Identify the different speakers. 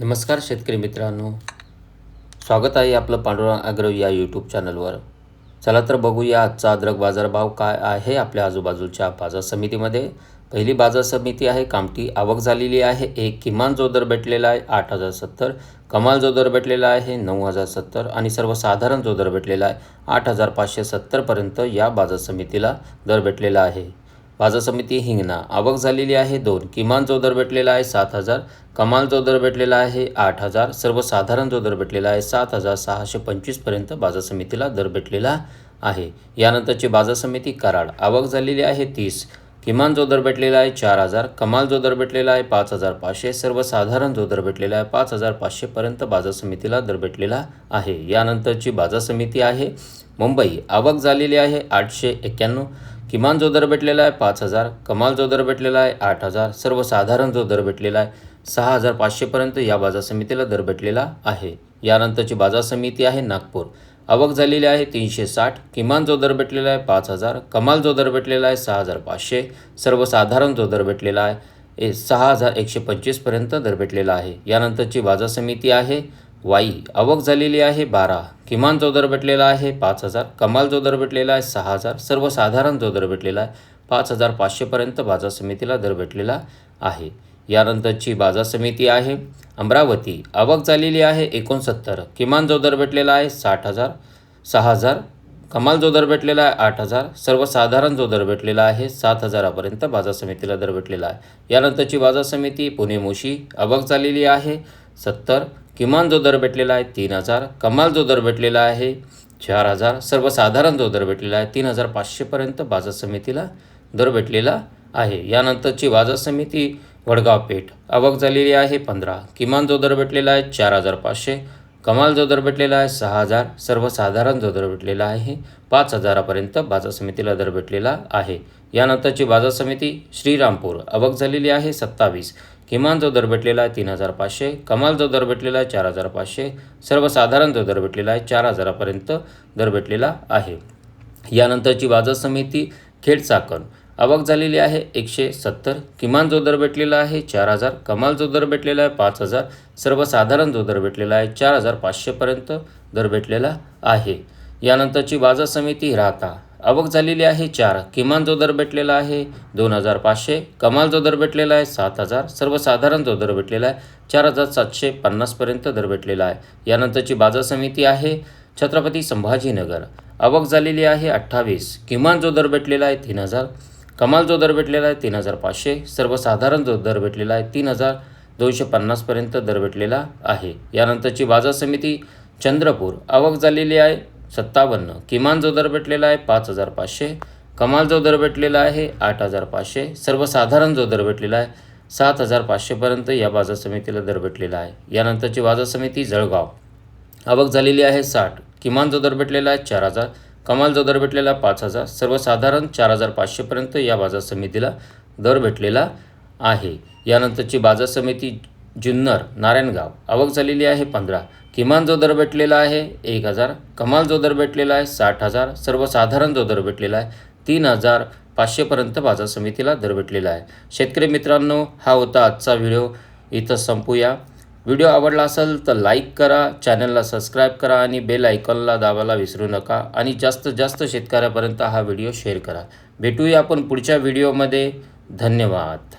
Speaker 1: नमस्कार शेतकरी मित्रांनो, स्वागत आहे आपलं पांडुरंग ॲग्रो या यूट्यूब चॅनलवर. चला तर बघूया आजचा अद्रक बाजारभाव काय आहे आपल्या आजूबाजूच्या बाजार समितीमध्ये. पहिली बाजार समिती आहे कामठी. आवक झालेली आहे एक. किमान जो दर भेटलेला आहे 8,070, कमाल जो दर भेटलेला आहे 9,070 आणि सर्वसाधारण जो दर भेटलेला आहे 8,570पर्यंत या बाजार समितीला दर भेटलेला आहे. बाजार समिती हिंगणा. आवक झालेली आहे 2. किमान जो दर भेटलेला आहे 7,000, कमाल जो दर भेटलेला आहे 8,000, सर्वसाधारण जो दर भेटलेला आहे 7,625पर्यंत बाजार समितीला दर भेटलेला आहे. यानंतरची बाजार समिती कराड. आवक झालेली आहे 30. किमान जो दर भेटलेला आहे 4,000, कमाल जो दर भेटलेला आहे 5,500, सर्वसाधारण जो दर भेटलेला आहे 5,500पर्यंत बाजार समितीला दर भेटलेला आहे. यानंतरची बाजार समिती आहे मुंबई. आवक झालेली आहे 891. किमान जो दर भेटलेला आहे 5,000, कमाल जो दर भेटलेला आहे 8,000, सर्वसाधारण जो दर भेटलेला आहे 6,500पर्यंत या बाजार समितीला दर भेटलेला आहे. यानंतरची बाजार समिती आहे नागपूर. आवक झालेली आहे 360. किमान जो दर भेटलेला आहे 5,000, कमाल जो दर भेटलेला आहे 6,500, सर्वसाधारण जो दर भेटलेला आहे 6,125पर्यंत दर भेटलेला आहे. यानंतरची बाजार समिती आहे वाई. आवक झालेली आहे 12. किमान जो दर भेटलेला आहे 5,000, कमाल जो दर भेटलेला आहे 6,000, सर्वसाधारण जो दर भेटलेला आहे 5,500पर्यंत बाजार समितीला दर भेटलेला आहे. यानंतरची बाजार समिती आहे अमरावती. आवक झालेली आहे 69. किमान जो दर भेटलेला आहे 6,000, कमाल जो दर भेटलेला आहे 8,000, सर्वसाधारण जो दर भेटलेला आहे 7,000पर्यंत बाजार समितीला दर भेटलेला आहे. यानंतरची बाजार समिती पुणे मोशी. आवक झालेली आहे 70. किमान जो दर भेटलेला आहे 3,000, कमाल जो दर भेटलेला आहे 4,000, सर्वसाधारण जो दर भेटलेला आहे 3,500पर्यंत बाजार समितीला दर भेटलेला आहे. यानंतरची बाजार समिती वडगाव पेठ. आवक झालेली आहे 15. किमान जो दर भेटलेला आहे 4,500, कमाल जो दर भेटलेला आहे 6,000, सर्वसाधारण जो दर भेटलेला आहे 5,000पर्यंत बाजार समितीला दर भेटलेला आहे. यानंतरची बाजार समिती श्रीरामपूर. आवक झालेली आहे 27. किमान जो दर भेटलेला आहे 3,500, कमाल जो दर भेटलेला आहे 4,500, सर्वसाधारण जो दर भेटलेला आहे 4,000पर्यंत दर भेटलेला आहे. यानंतरची बाजार समिती खेडचाकण. आवक झालेली आहे 170. किमान जो दर भेटलेला आहे 4,000, कमाल जो दर भेटलेला आहे 5,000, सर्वसाधारण जो दर भेटलेला आहे 4,500पर्यंत दर भेटलेला आहे. यानंतरची बाजार समिती राहता. आवक झालेली आहे 4. किमान जो दर भेटलेला आहे 2,500, कमाल जो दर भेटलेला आहे 7,000, सर्वसाधारण जो दर भेटलेला आहे 4,750पर्यंत दर भेटलेला आहे. यानंतरची बाजार समिती आहे छत्रपती संभाजीनगर. आवक झालेली आहे 28. किमान जो दर भेटलेला आहे 3,000, कमाल जो दर भेटलेला आहे 3,500, सर्वसाधारण जो दर भेटलेला आहे 3,250पर्यंत दर भेटलेला आहे. यानंतरची बाजार समिती चंद्रपूर. आवक झालेली आहे 57. किमान जो दर भेटलेला आहे 5,500, कमाल जो दर भेटलेला आहे 8,500, सर्वसाधारण जो दर भेटलेला आहे 7,500पर्यंत या बाजार समितीला दर भेटलेला आहे. यानंतरची बाजार समिती जळगाव. आवक झालेली आहे 60. किमान जो दर भेटलेला आहे 4,000, कमाल जो दर भेटलेला आहे 5,000, सर्वसाधारण 4,500पर्यंत या बाजार समितीला दर भेटलेला आहे. यानंतरची बाजार समिती जुन्नर नारायणगाव. आवक झालेली आहे 15. किमान जो दर भेटलेला आहे 1,000, कमाल जो दर भेटलेला आहे 60,000, सर्वसाधारण जो दर भेटलेला आहे 3,500पर्यंत बाजार समितीला दर भेटलेला आहे. शेतकरी मित्रांनो, हा होता आजचा व्हिडिओ. इथं संपूया. व्हिडिओ आवडला असेल तर लाईक करा, चॅनलला सबस्क्राईब करा आणि बेल आयकॉनला दाबायला विसरू नका आणि जास्तीत जास्त शेतकऱ्यापर्यंत हा व्हिडिओ शेअर करा. भेटूया आपण पुढच्या व्हिडिओमध्ये. धन्यवाद.